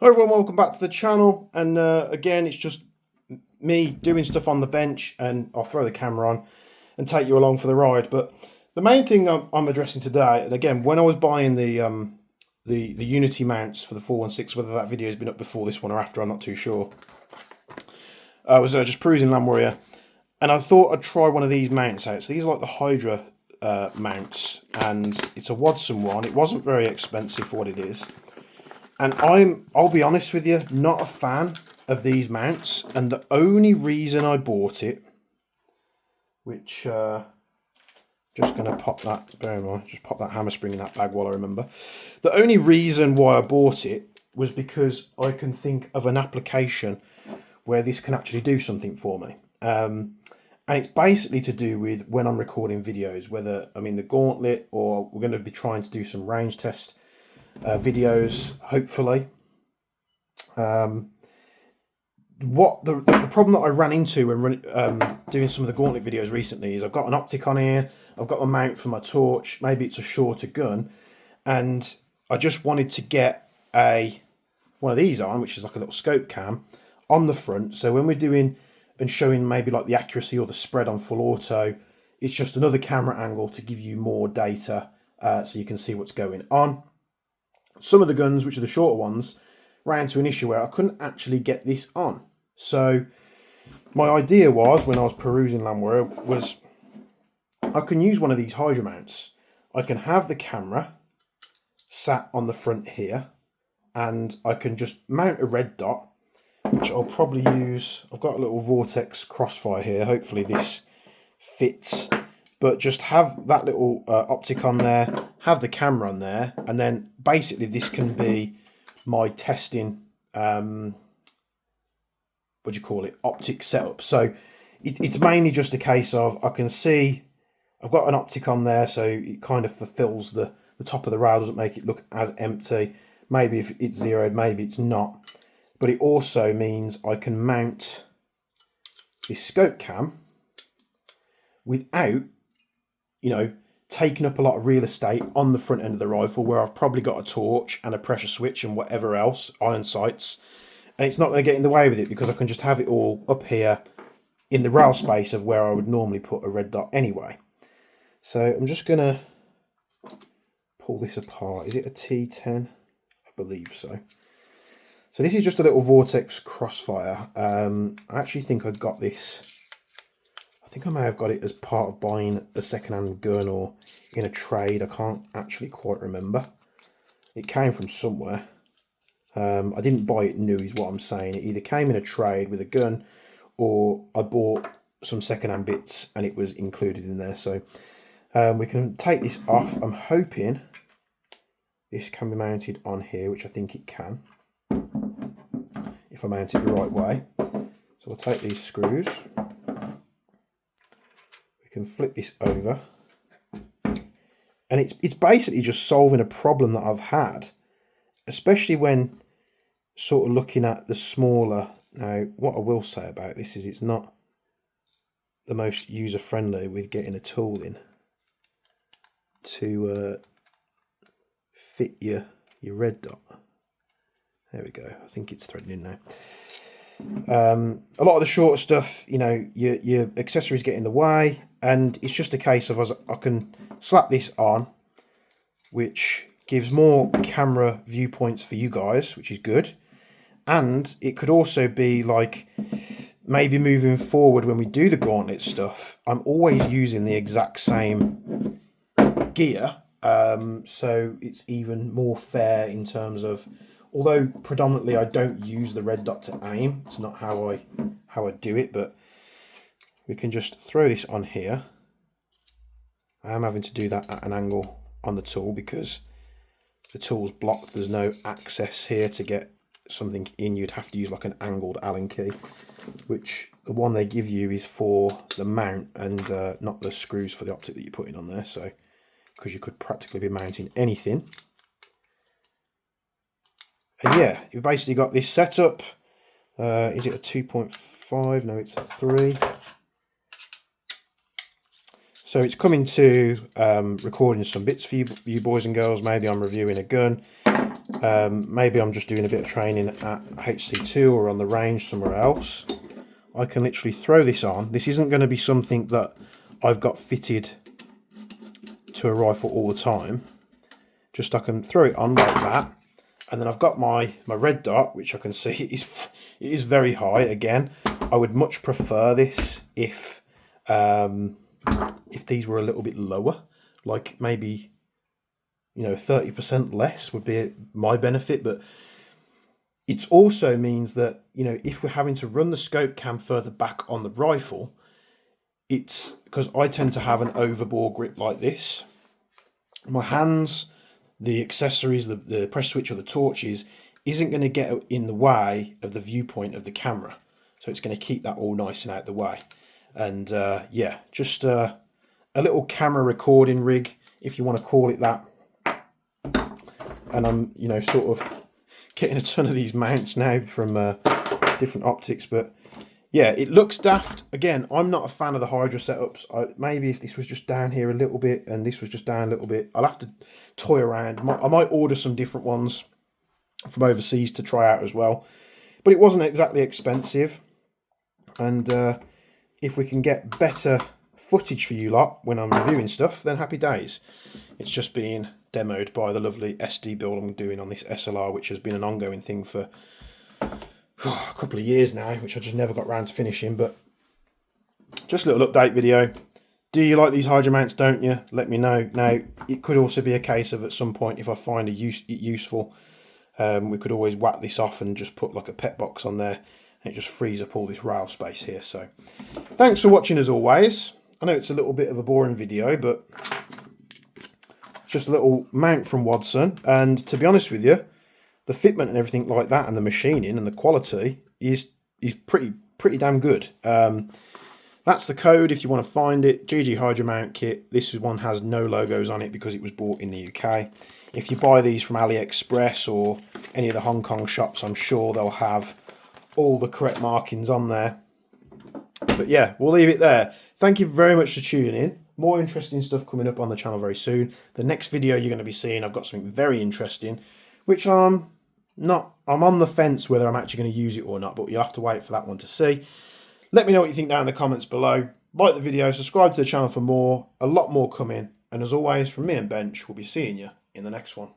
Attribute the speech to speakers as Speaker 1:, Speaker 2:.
Speaker 1: Hi everyone, welcome back to the channel, and again it's just me doing stuff on the bench, and I'll throw the camera on and take you along for the ride. But the main thing I'm addressing today, and again when I was buying the Unity mounts for the 416, whether that video has been up before this one or after, I'm not too sure. I was just perusing Land Warrior, and I thought I'd try one of these mounts out. So these are like the Hydra mounts, and it's a Watson one. It wasn't very expensive for what it is. And I'll be honest with you, not a fan of these mounts. And the only reason I bought it, which, just going to pop that, bear in mind, just pop that hammer spring in that bag while I remember. The only reason why I bought it was because I can think of an application where this can actually do something for me. And it's basically to do with when I'm recording videos, whether I'm in the gauntlet or we're going to be trying to do some range test videos, hopefully. What the problem that I ran into when doing some of the gauntlet videos recently is I've got an optic on here, I've got a mount for my torch, maybe it's a shorter gun, and I just wanted to get one of these on, which is like a little scope cam on the front, so when we're doing and showing maybe like the accuracy or the spread on full auto, it's just another camera angle to give you more data, so you can see what's going on. Some of the guns, which are the shorter ones, ran into an issue where I couldn't actually get this on. So my idea was, when I was perusing Land Warrior, was I can use one of these Hydra mounts. I can have the camera sat on the front here, and I can just mount a red dot, which I'll probably use. I've got a little Vortex crossfire here. Hopefully this fits. But just have that little optic on there, have the camera on there, and then basically this can be my testing, what do you call it, optic setup. So it's mainly just a case of I can see I've got an optic on there, so it kind of fulfills the top of the rail, doesn't make it look as empty. Maybe if it's zeroed, maybe it's not. But it also means I can mount this scope cam without, you know, taking up a lot of real estate on the front end of the rifle, where I've probably got a torch and a pressure switch and whatever else, iron sights, and it's not going to get in the way with it because I can just have it all up here in the rail space of where I would normally put a red dot anyway. So I'm just going to pull this apart. Is it a T10? I believe so. So this is just a little Vortex crossfire. I actually think I got this, I think I may have got it as part of buying a second-hand gun or in a trade. I can't actually quite remember. It came from somewhere. I didn't buy it new is what I'm saying. It either came in a trade with a gun, or I bought some second-hand bits and it was included in there. So we can take this off. I'm hoping this can be mounted on here, which I think it can, if I mount it the right way. So we'll take these screws. Can flip this over, and it's basically just solving a problem that I've had, especially when sort of looking at the smaller. Now what I will say about this is it's not the most user friendly with getting a tool in to fit your red dot. There we go, I think it's threading in now. A lot of the shorter stuff, you know, your accessories get in the way, and it's just a case of I can slap this on, which gives more camera viewpoints for you guys, which is good. And it could also be like, maybe moving forward when we do the gauntlet stuff, I'm always using the exact same gear, so it's even more fair in terms of, although predominantly I don't use the red dot to aim, it's not how I do it, but we can just throw this on here. I am having to do that at an angle on the tool because the tool's blocked. There's no access here to get something in. You'd have to use like an angled Allen key, which the one they give you is for the mount and not the screws for the optic that you're putting on there. So, because you could practically be mounting anything. And yeah, you've basically got this setup. Is it a 2.5? No, it's a 3. So it's coming to recording some bits for you boys and girls. Maybe I'm reviewing a gun. maybe I'm just doing a bit of training at HC2 or on the range somewhere else, I can literally throw this on. This isn't going to be something that I've got fitted to a rifle all the time. Just I can throw it on like that, and then I've got my red dot, which I can see it is very high. Again, I would much prefer this if these were a little bit lower, like maybe, you know, 30% less would be my benefit. But it also means that, you know, if we're having to run the scope cam further back on the rifle, it's because I tend to have an overbore grip like this. My hands, the accessories, the pressure switch or the torches isn't going to get in the way of the viewpoint of the camera. So it's going to keep that all nice and out of the way. And yeah, just a little camera recording rig, if you want to call it that. And I'm, you know, sort of getting a ton of these mounts now from different optics. But yeah, it looks daft. Again, I'm not a fan of the Hydra setups. Maybe if this was just down here a little bit and this was just down a little bit, I'll have to toy around. I might order some different ones from overseas to try out as well. But it wasn't exactly expensive. And if we can get better footage for you lot when I'm reviewing stuff, then happy days. It's just being demoed by the lovely SD build I'm doing on this SLR, which has been an ongoing thing for a couple of years now, which I just never got around to finishing. But just a little update video. Do you like these Hydra mounts, don't you? Let me know. Now, it could also be a case of at some point, if I find it useful, we could always whack this off and just put like a pet box on there, and it just frees up all this rail space here. So thanks for watching as always. I know it's a little bit of a boring video, but it's just a little mount from Watson. And to be honest with you, the fitment and everything like that, and the machining and the quality is pretty damn good. That's the code if you want to find it. GG Hydra mount kit. This one has no logos on it because it was bought in the UK. If you buy these from AliExpress or any of the Hong Kong shops, I'm sure they'll have all the correct markings on there. But yeah, we'll leave it there. Thank you very much for tuning in. More interesting stuff coming up on the channel very soon. The next video you're going to be seeing, I've got something very interesting, which I'm on the fence whether I'm actually going to use it or not, but you'll have to wait for that one to see. Let me know what you think down in the comments below. Like the video, subscribe to the channel for more, a lot more coming. And as always, from me and Bench, we'll be seeing you in the next one.